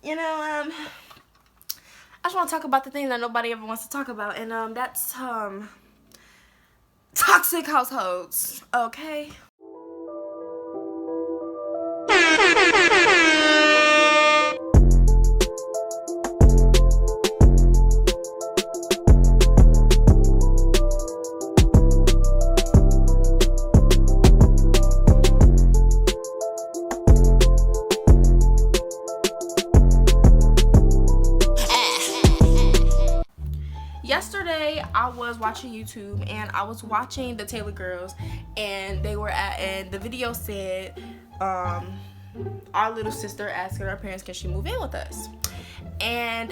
I just want to talk about the thing that nobody ever wants to talk about, and that's toxic households. Okay. Yesterday I was watching YouTube and I was watching the Taylor girls, and the video said our little sister asking her parents, can she move in with us? And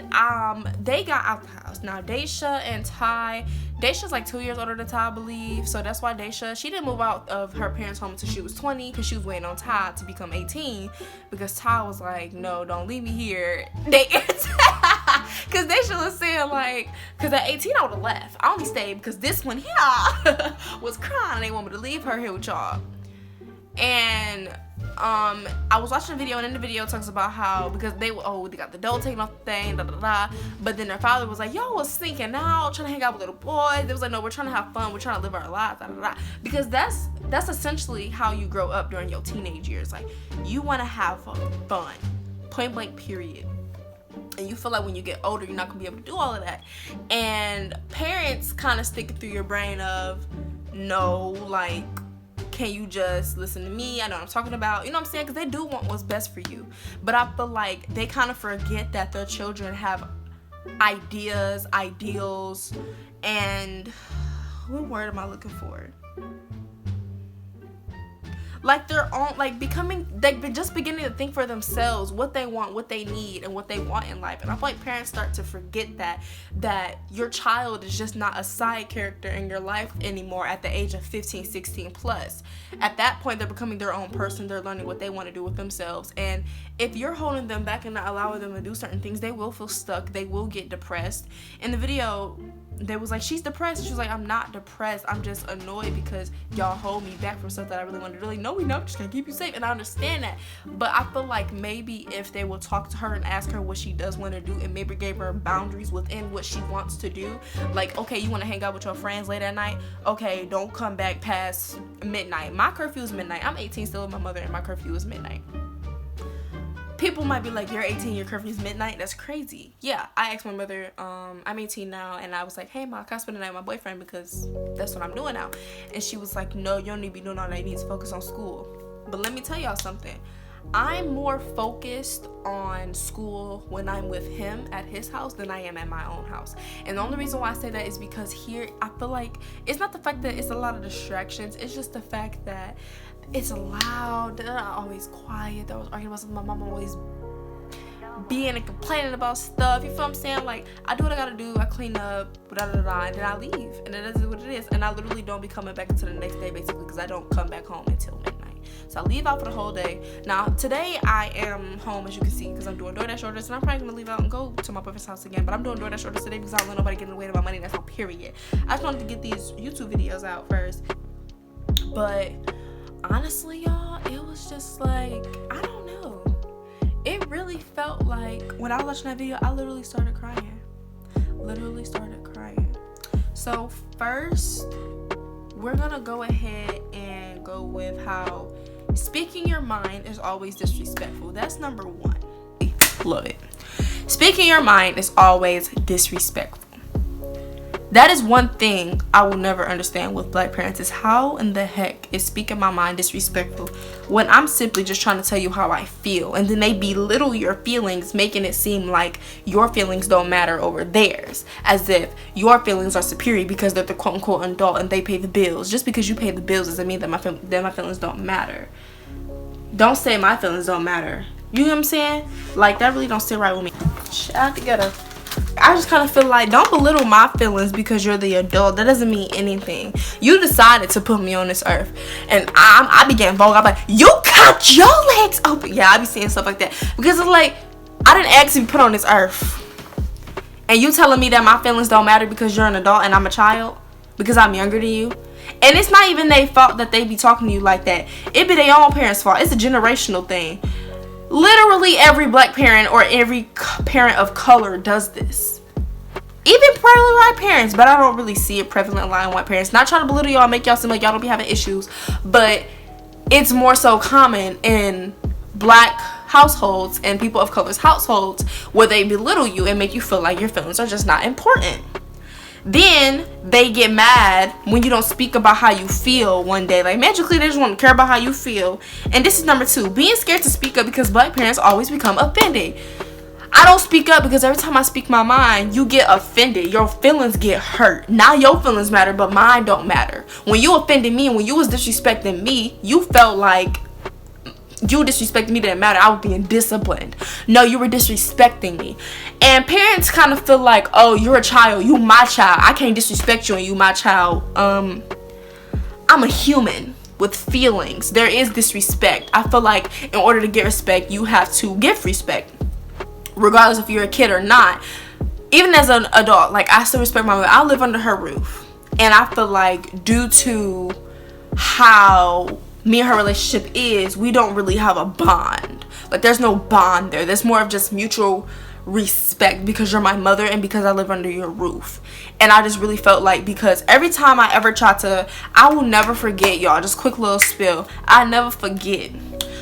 they got out the house. Now Daisha and Ty, Daisha's like 2 years older than Ty, I believe, so that's why she didn't move out of her parents' home until she was 20, because she was waiting on Ty to become 18, because Ty was like, no, don't leave me here. Because Daisha was saying, like, because at 18 I would have left. I only stayed because this one here was crying and they want me to leave her here with y'all. And I was watching a video, and in the video talks about how, because they got the dough taken off the thing, but then their father was like, y'all was sneaking out, trying to hang out with little boys. They was like, no, we're trying to have fun, we're trying to live our lives, because that's essentially how you grow up during your teenage years. Like, you want to have fun, point blank period. And you feel like when you get older, you're not gonna be able to do all of that. And parents kind of stick it through your brain of, no, like, can you just listen to me? I know what I'm talking about. You know what I'm saying? Because they do want what's best for you. But I feel like they kind of forget that their children have ideas, ideals, and what word am I looking for? Like they're on, like becoming, like just beginning to think for themselves what they want, what they need, and what they want in life. And I feel like parents start to forget that your child is just not a side character in your life anymore at the age of 15, 16 plus. At that point, they're becoming their own person. They're learning what they want to do with themselves. And if you're holding them back and not allowing them to do certain things, they will feel stuck. They will get depressed. In the video, they was like, she's depressed. She was like, I'm not depressed. I'm just annoyed because y'all hold me back from stuff that I really want to do. Like, no, we know, I'm just gonna keep you safe. And I understand that. But I feel like maybe if they will talk to her and ask her what she does want to do, and maybe gave her boundaries within what she wants to do. Like, okay, you want to hang out with your friends late at night? Okay, don't come back past midnight. My curfew is midnight. I'm 18 still with my mother, and my curfew is midnight. People might be like, you're 18, your curfew is midnight? That's crazy. Yeah, I asked my mother, I'm 18 now, and I was like, hey, Ma, can I spend the night with my boyfriend, because that's what I'm doing now? And she was like, no, you don't need to be doing all that. You need to focus on school. But let me tell y'all something. I'm more focused on school when I'm with him at his house than I am at my own house. And the only reason why I say that is because here, I feel like it's not the fact that it's a lot of distractions. It's just the fact that it's loud. They're not always quiet. They're always arguing about something. My mom always being and complaining about stuff. You feel what I'm saying? Like, I do what I gotta do. I clean up, and then I leave. And that is what it is. And I literally don't be coming back until the next day, basically, because I don't come back home until midnight. So I leave out for the whole day. Now, today I am home, as you can see, because I'm doing DoorDash orders, and I'm probably going to leave out and go to my boyfriend's house again. But I'm doing DoorDash orders today because I don't want nobody getting away with my money. That's no period. I just wanted to get these YouTube videos out first. But honestly, y'all, it was just like, I don't know. It really felt like, when I was watching that video, I literally started crying. So first, we're going to go ahead and go with how speaking your mind is always disrespectful. That's number one. Love it. Speaking your mind is always disrespectful. That is one thing I will never understand with black parents, is how in the heck is speaking my mind disrespectful when I'm simply just trying to tell you how I feel, and then they belittle your feelings, making it seem like your feelings don't matter over theirs, as if your feelings are superior because they're the quote-unquote adult and they pay the bills. Just because you pay the bills doesn't mean that my feelings don't matter. Don't say my feelings don't matter. You know what I'm saying? Like, that really don't sit right with me. Shit, I together. I just kind of feel like, don't belittle my feelings because you're the adult. That doesn't mean anything. You decided to put me on this earth, and I be getting vulgar. I'm like, you cut your legs open. Yeah, I be saying stuff like that because it's like, I didn't ask to be put on this earth, and you telling me that my feelings don't matter because you're an adult and I'm a child, because I'm younger than you. And it's not even their fault that they be talking to you like that. It be their own parents' fault. It's a generational thing. Literally every black parent or every parent of color does this. Even probably white parents, but I don't really see it prevalent in white parents. Not trying to belittle y'all, make y'all seem like y'all don't be having issues, but it's more so common in black households and people of color's households where they belittle you and make you feel like your feelings are just not important. Then they get mad when you don't speak about how you feel one day. Like, magically they just want to care about how you feel. And this is number 2, being scared to speak up because black parents always become offended. I don't speak up because every time I speak my mind, you get offended. Your feelings get hurt. Now your feelings matter, but mine don't matter. When you offended me and when you was disrespecting me, you felt like you disrespecting me didn't matter. I was being disciplined. No, you were disrespecting me. And parents kind of feel like, oh, you're a child, you my child, I can't disrespect you and you my child. I'm a human with feelings. There is disrespect. I feel like in order to get respect, you have to give respect, regardless if you're a kid or not. Even as an adult, like, I still respect my mother. I live under her roof, and I feel like due to how me and her relationship is, we don't really have a bond. Like, there's no bond there. There's more of just mutual respect because you're my mother and because I live under your roof. And I just really felt like, because every time I ever try to, I will never forget, y'all, just quick little spill, I never forget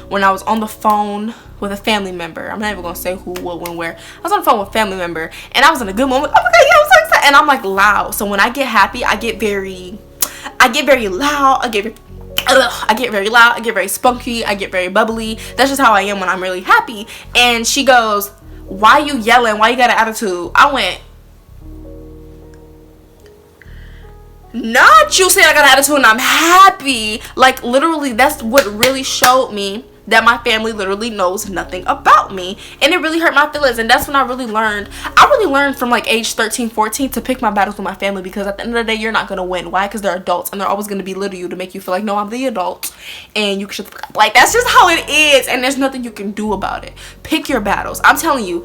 when I was on the phone with a family member. I'm not even gonna say who, what, when, where. I was on the phone with a family member and I was in a good moment. Oh my god, yeah, I'm so excited. And I'm like loud. So when I get happy, I get very loud. I get very loud, I get very spunky, I get very bubbly. That's just how I am when I'm really happy. And she goes, why you yelling? Why you got an attitude? I went, not you saying I got an attitude and I'm happy. Like, literally, that's what really showed me that my family literally knows nothing about me, and it really hurt my feelings. And that's when I really learned from like age 13, 14 to pick my battles with my family, because at the end of the day, you're not gonna win. Why? Because they're adults and they're always gonna belittle you to make you feel like, no, I'm the adult and you should, like, that's just how it is, and there's nothing you can do about it. Pick your battles. I'm telling you,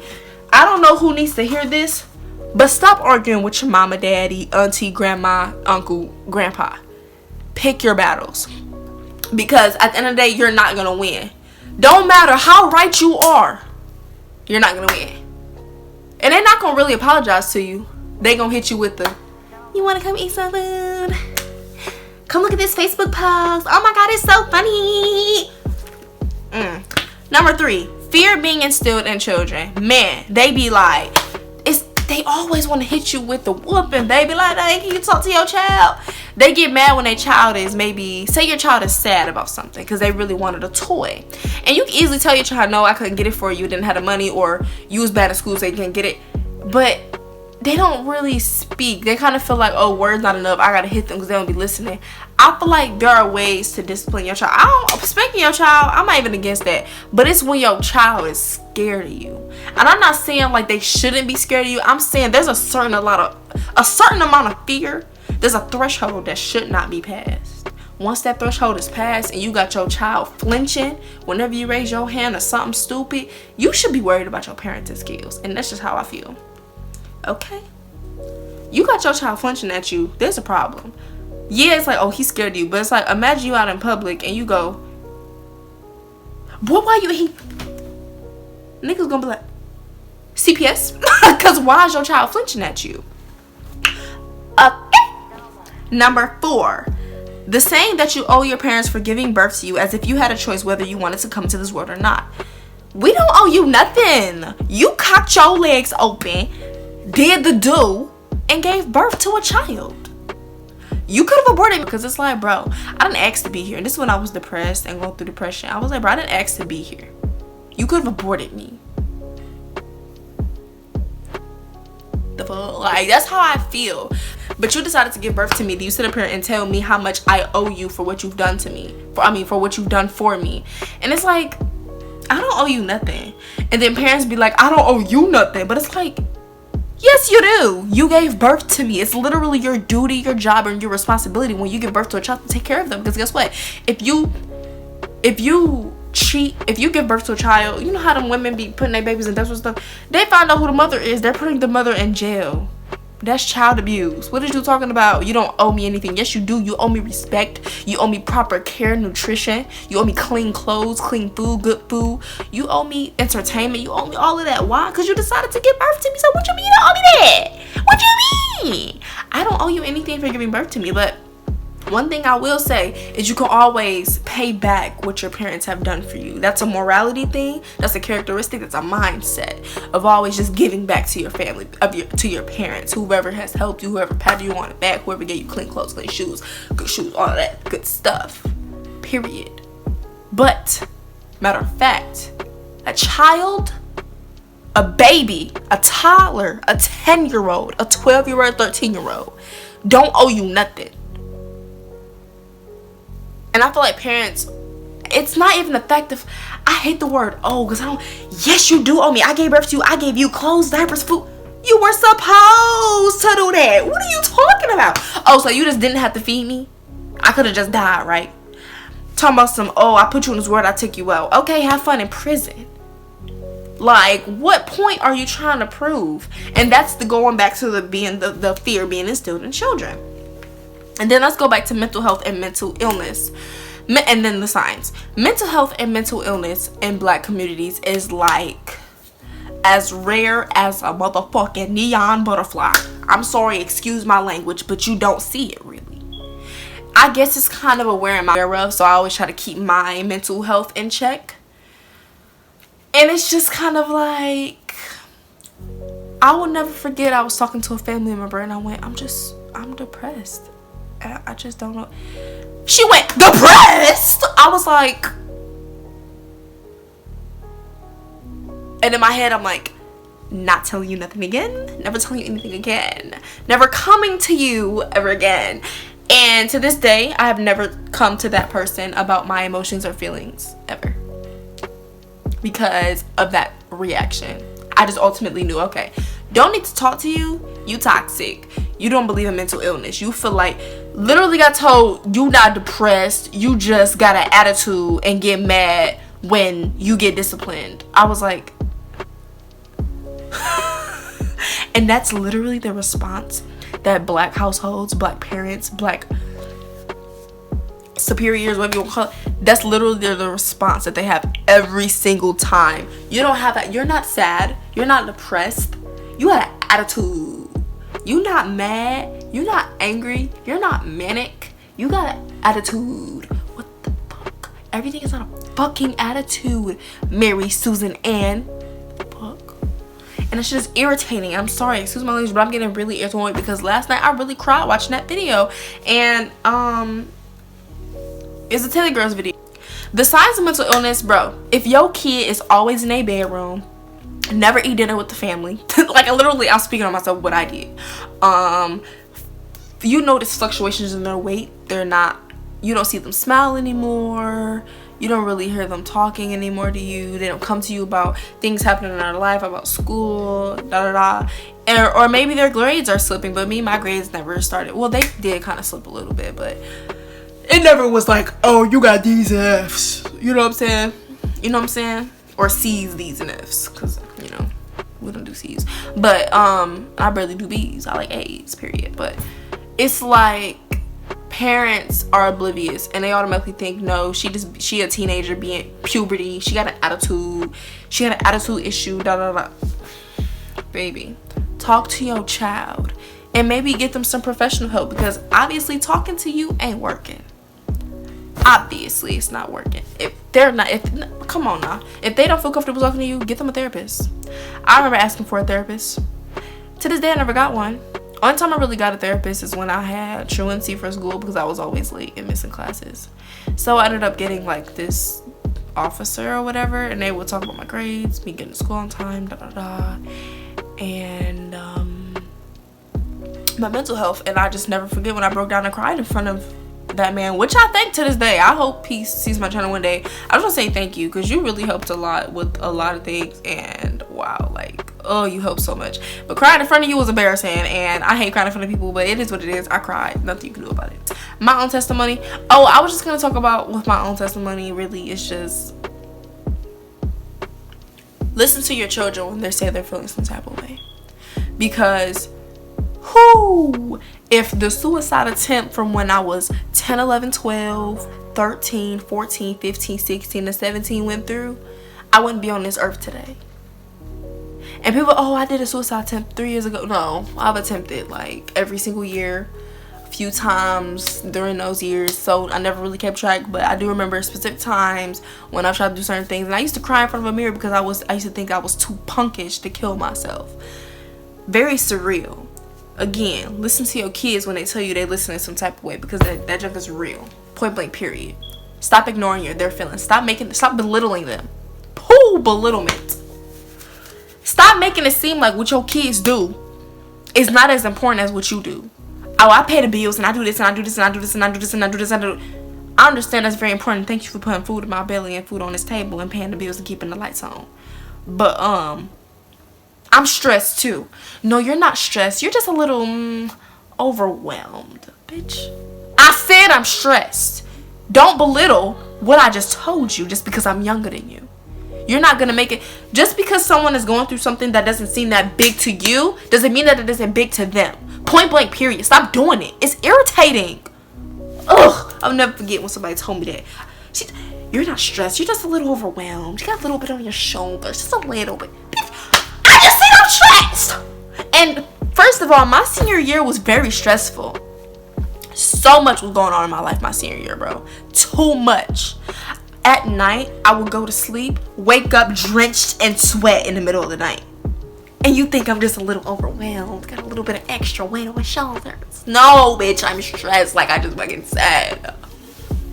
I don't know who needs to hear this, but stop arguing with your mama, daddy, auntie, grandma, uncle, grandpa. Pick your battles, because at the end of the day, you're not gonna win. Don't matter how right you are, you're not gonna win. And they're not gonna really apologize to you. They gonna hit you with the, you wanna come eat some food? Come look at this Facebook post. Oh my god, it's so funny. Number 3, fear being instilled in children. Man, they be like, they always want to hit you with the whooping. They be like, hey, can you talk to your child? They get mad when their child is, maybe, say your child is sad about something because they really wanted a toy. And you can easily tell your child, no, I couldn't get it for you, didn't have the money, or you was bad at school so you can't get it. But they don't really speak. They kind of feel like, oh, words not enough, I gotta hit them because they don't be listening. I feel like there are ways to discipline your child. I don't, spanking your child, I'm not even against that, but it's when your child is scared of you. And I'm not saying like they shouldn't be scared of you. I'm saying there's a certain amount of fear. There's a threshold that should not be passed. Once that threshold is passed and you got your child flinching whenever you raise your hand or something stupid, you should be worried about your parenting skills. And that's just how I feel. Okay? You got your child flinching at you, there's a problem. Yeah, it's like, oh, he's scared of you. But it's like, imagine you out in public and you go, boy, why you, niggas gonna be like, CPS? Because why is your child flinching at you? Number 4, the saying that you owe your parents for giving birth to you as if you had a choice whether you wanted to come to this world or not. We don't owe you nothing. You cocked your legs open, did the do, and gave birth to a child. You could have aborted me, because it's like, bro, I didn't ask to be here. And this is when I was depressed and going through depression. I was like, bro, I didn't ask to be here. You could have aborted me. The fuck? Like, that's how I feel. But you decided to give birth to me. Do you sit up here and tell me how much I owe you for what you've done to me? For what you've done for me. And it's like, I don't owe you nothing. And then parents be like, I don't owe you nothing. But it's like, yes, you do. You gave birth to me. It's literally your duty, your job, and your responsibility when you give birth to a child to take care of them. Because guess what? If you give birth to a child, you know how them women be putting their babies in desperate stuff. They find out who the mother is. They're putting the mother in jail. That's child abuse. What is you talking about? You don't owe me anything. Yes, you do. You owe me respect. You owe me proper care, nutrition. You owe me clean clothes, clean food, good food. You owe me entertainment. You owe me all of that. Why? Because you decided to give birth to me. So what you mean you don't owe me that? What you mean? I don't owe you anything for giving birth to me. But one thing I will say is you can always pay back what your parents have done for you. That's a morality thing. That's a characteristic. That's a mindset of always just giving back to your family, to your parents, whoever has helped you, whoever patted you on the back, whoever gave you clean clothes, clean shoes, good shoes, all of that good stuff. Period. But, matter of fact, a child, a baby, a toddler, a 10-year-old, a 12-year-old, 13-year-old don't owe you nothing. And I feel like parents, it's not even the fact of, I hate the word owe, because I don't, yes, you do owe me. I gave birth to you. I gave you clothes, diapers, food. You were supposed to do that. What are you talking about? Oh, so you just didn't have to feed me? I could have just died, right? Talking about some, oh, I put you in this world, I took you out. Okay, have fun in prison. Like, what point are you trying to prove? And that's the going back to the fear being instilled in children. And then let's go back to mental health and mental illness. And then the signs. Mental health and mental illness in Black communities is like as rare as a motherfucking neon butterfly. I'm sorry, excuse my language, but you don't see it really. I guess it's kind of aware of, so I always try to keep my mental health in check. And it's just kind of like, I will never forget, I was talking to a family member and I went, I'm depressed. I just don't know. She went, depressed? I was like, and in my head I'm like, not telling you nothing again, never telling you anything again, never coming to you ever again. And to this day I have never come to that person about my emotions or feelings ever, because of that reaction. I just ultimately knew, okay, don't need to talk to you, you toxic, you don't believe in mental illness, you feel like, literally got told you not depressed, you just got an attitude and get mad when you get disciplined. I was like, and that's literally the response that Black households, Black parents, Black superiors, whatever you want to call it, that's literally the response that they have every single time. You don't have that. You're not sad, you're not depressed, you have an attitude. You're not mad, you're not angry, you're not manic, you got an attitude. What the fuck? Everything is on a fucking attitude, Mary, Susan, Ann. Fuck. And it's just irritating. I'm sorry, excuse my language, but I'm getting really irritated because last night I really cried watching that video. And it's a Taylor Girls video. The signs of mental illness, bro. If your kid is always in a bedroom, never eat dinner with the family, like literally I'm speaking on myself, what I did. You notice fluctuations in their weight. You don't see them smile anymore, you don't really hear them talking anymore to you, they don't come to you about things happening in their life, about school, or maybe their grades are slipping. But my grades never started, well, they did kind of slip a little bit, but it never was like, oh, you got these F's, you know what I'm saying, or C's, D's, and F's, because we don't do C's. But I barely do B's. I like A's, period. But it's like parents are oblivious and they automatically think, no, she a teenager being puberty, she got an attitude, she got an attitude issue, Baby, talk to your child and maybe get them some professional help, because obviously talking to you ain't working. Obviously it's not working. Come on now, if they don't feel comfortable talking to you, get them a therapist. I remember asking for a therapist. To this day I never got one. Only time I really got a therapist is when I had truancy for school, because I was always late and missing classes. So I ended up getting like this officer or whatever, and they would talk about my grades, me getting to school on time, and my mental health. And I just never forget when I broke down and cried in front of that man, which I thank to this day. I hope he sees my channel one day. I just want to say thank you, because you really helped a lot with a lot of things, and wow, like, oh, you helped so much. But crying in front of you was embarrassing, and I hate crying in front of people, but it is what it is. I cried, nothing you can do about it. My own testimony, oh, I was just gonna talk about with my own testimony, really, it's just listen to your children when they say they're feeling some type of way, because Whoo! If the suicide attempt from when I was 10, 11, 12, 13, 14, 15, 16, and 17 went through, I wouldn't be on this earth today. And people, oh, I did a suicide attempt 3 years ago. No, I've attempted like every single year, a few times during those years. So I never really kept track, but I do remember specific times when I tried to do certain things. And I used to cry in front of a mirror because I used to think I was too punkish to kill myself. Very surreal. Again, listen to your kids when they tell you they listen in some type of way, because that junk is real. Point blank, period. Stop ignoring their feelings. Stop belittling them. Pooh, belittlement. Stop making it seem like what your kids do is not as important as what you do. Oh, I pay the bills and I do this and I do this and I do this and I do this and I do this and I do this. I understand that's very important. Thank you for putting food in my belly and food on this table and paying the bills and keeping the lights on. But I'm stressed too. No, you're not stressed. You're just a little overwhelmed, bitch. I said I'm stressed. Don't belittle what I just told you just because I'm younger than you. You're not going to make it. Just because someone is going through something that doesn't seem that big to you doesn't mean that it isn't big to them. Point blank, period. Stop doing it. It's irritating. Ugh. I'll never forget when somebody told me that. You're not stressed. You're just a little overwhelmed. You got a little bit on your shoulders. Just a little bit. I just said I'm stressed. And first of all, my senior year was very stressful. So much was going on in my life my senior year, bro. Too much. At night, I would go to sleep, wake up drenched in sweat in the middle of the night. And you think I'm just a little overwhelmed, got a little bit of extra weight on my shoulders. No, bitch, I'm stressed like I just fucking said.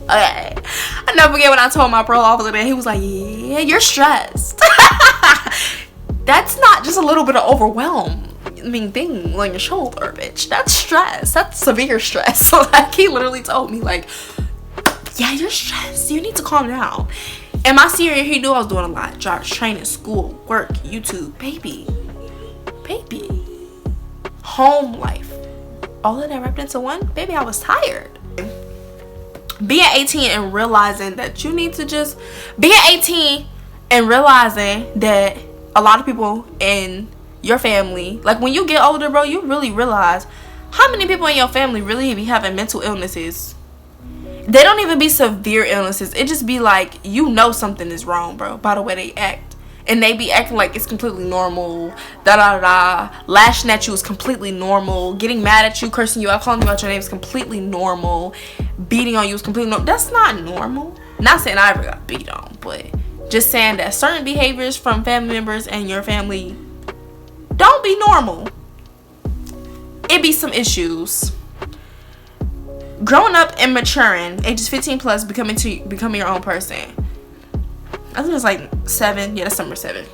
Okay. I never forget when I told my parole officer that. He was like, yeah, you're stressed. That's not just a little bit of thing on your shoulder, bitch. That's stress. That's severe stress. So like, he literally told me like, yeah, you're stressed. You need to calm down. And my senior year, he knew I was doing a lot. Jobs, training, school, work, YouTube, baby, home life. All of that wrapped into one. Baby, I was tired. Being 18 and realizing that you need to just... Being 18 and realizing that a lot of people in your family... Like, when you get older, bro, you really realize how many people in your family really be having mental illnesses. They don't even be severe illnesses. It just be like, you know something is wrong, bro, by the way they act. And they be acting like it's completely normal. Lashing at you is completely normal. Getting mad at you, cursing you out, calling you out your name is completely normal. Beating on you is completely normal. That's not normal. Not saying I ever got beat on, but just saying that certain behaviors from family members and your family don't be normal. It be some issues. Growing up and maturing, ages 15 plus, becoming your own person. I think it's like 7. Yeah, that's number 7.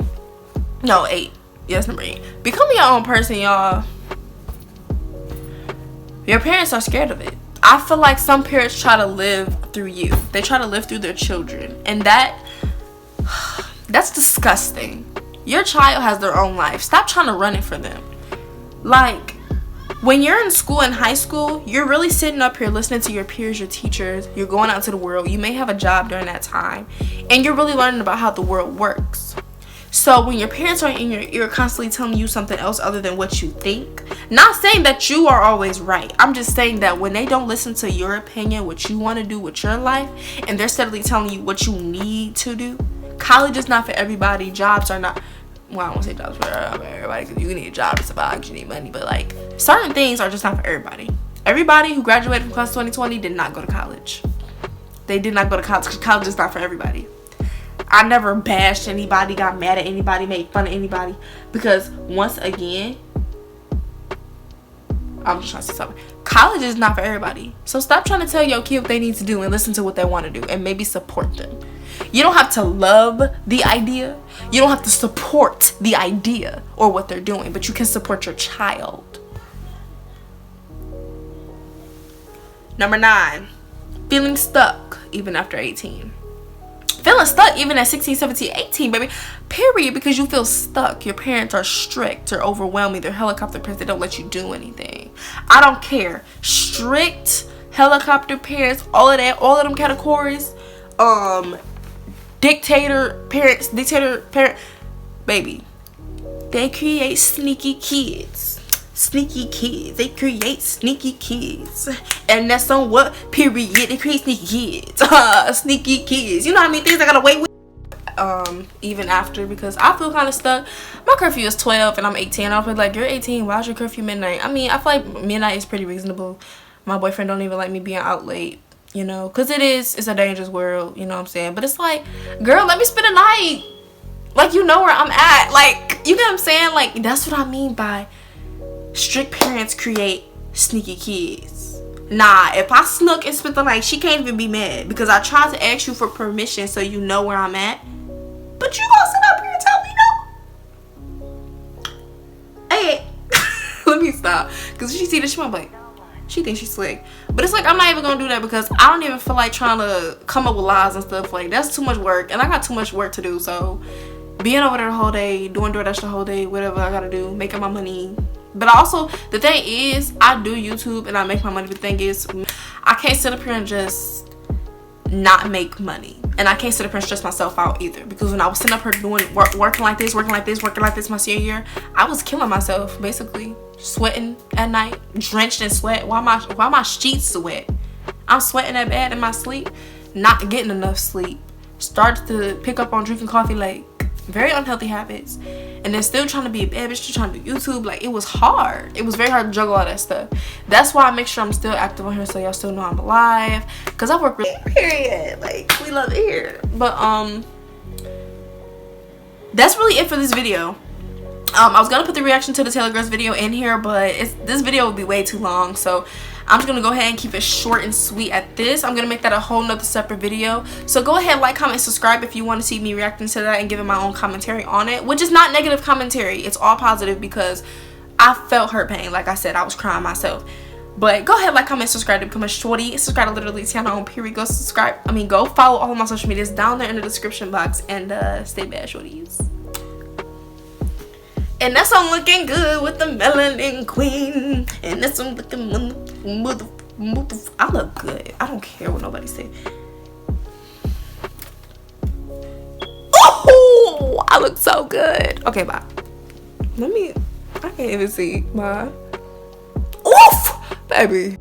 No, 8. Yeah, that's number 8. Becoming your own person, y'all. Your parents are scared of it. I feel like some parents try to live through you. They try to live through their children. And that's disgusting. Your child has their own life. Stop trying to run it for them. Like, when you're in school, in high school, you're really sitting up here listening to your peers, your teachers. You're going out to the world. You may have a job during that time. And you're really learning about how the world works. So when your parents are in your ear constantly telling you something else other than what you think, not saying that you are always right. I'm just saying that when they don't listen to your opinion, what you want to do with your life, and they're steadily telling you what you need to do, college is not for everybody. Jobs are not... Well, I won't say jobs for everybody, because you need a job to survive, because you need money. But like, certain things are just not for everybody. Everybody who graduated from class 2020 did not go to college. They did not go to college, because college is not for everybody. I never bashed anybody, got mad at anybody, made fun of anybody, because once again, I'm just trying to say something. College is not for everybody. So stop trying to tell your kid what they need to do and listen to what they want to do, and maybe support them. You don't have to love the idea. You don't have to support the idea or what they're doing, but you can support your child. Number 9, feeling stuck even after 18. Feeling stuck even at 16, 17, 18, baby. Period, because you feel stuck. Your parents are strict or overwhelming. They're helicopter parents. They don't let you do anything. I don't care. Strict, helicopter parents, all of that, all of them categories. Dictator parent, baby. They create sneaky kids. sneaky kids. They create sneaky kids. And that's on what period? They create sneaky kids. Sneaky kids. You know how many things I gotta wait with? Even after, because I feel kind of stuck. My curfew is 12 and I'm 18. I'll be like, you're 18, why's your curfew midnight? I mean, I feel like midnight is pretty reasonable. My boyfriend don't even like me being out late, you know, because it's a dangerous world, you know what I'm saying? But it's like, girl, let me spend a night. Like, you know where I'm at. Like, you know what I'm saying? Like, that's what I mean by strict parents create sneaky kids. Nah, if I snuck and spent the night, she can't even be mad, because I tried to ask you for permission so you know where I'm at. But you gonna sit up here and tell me no? Hey, let me stop. Because she see this, she might be like, she thinks she's slick. But it's like, I'm not even gonna do that, because I don't even feel like trying to come up with lies and stuff. Like, that's too much work, and I got too much work to do. So being over there the whole day, doing DoorDash the whole day, whatever I gotta do, making my money. But also, the thing is, I do YouTube and I make my money. The thing is, I can't sit up here and just not make money. And I can't sit up here and stress myself out either, because when I was sitting up here doing working like this my senior year, I was killing myself, basically sweating at night, drenched in sweat. Why my sheets sweat? I'm sweating that bad in my sleep, not getting enough sleep, started to pick up on drinking coffee, like very unhealthy habits, and then still trying to be a bad bitch, still trying to do YouTube. Like, it was hard. It was very hard to juggle all that stuff. That's why I make sure I'm still active on here, so y'all still know I'm alive, because I work really, period. Like, we love it here. But that's really it for this video. I was gonna put the reaction to the Taylor Girls video in here, but this video would be way too long, so I'm just gonna go ahead and keep it short and sweet at this. I'm gonna make that a whole nother separate video. So go ahead, like, comment, subscribe if you want to see me reacting to that and giving my own commentary on it, which is not negative commentary. It's all positive, because I felt her pain. Like I said, I was crying myself. But go ahead, like, comment, subscribe to become a shorty. Subscribe to literally Tyana on period. Go subscribe. I mean, go follow all of my social medias down there in the description box, and stay bad, shorties. And that's I'm looking good with the melanin queen. And that's I'm looking mother. I look good. I don't care what nobody say. Oh, I look so good. Okay, bye. I can't even see. Bye. Oof, baby.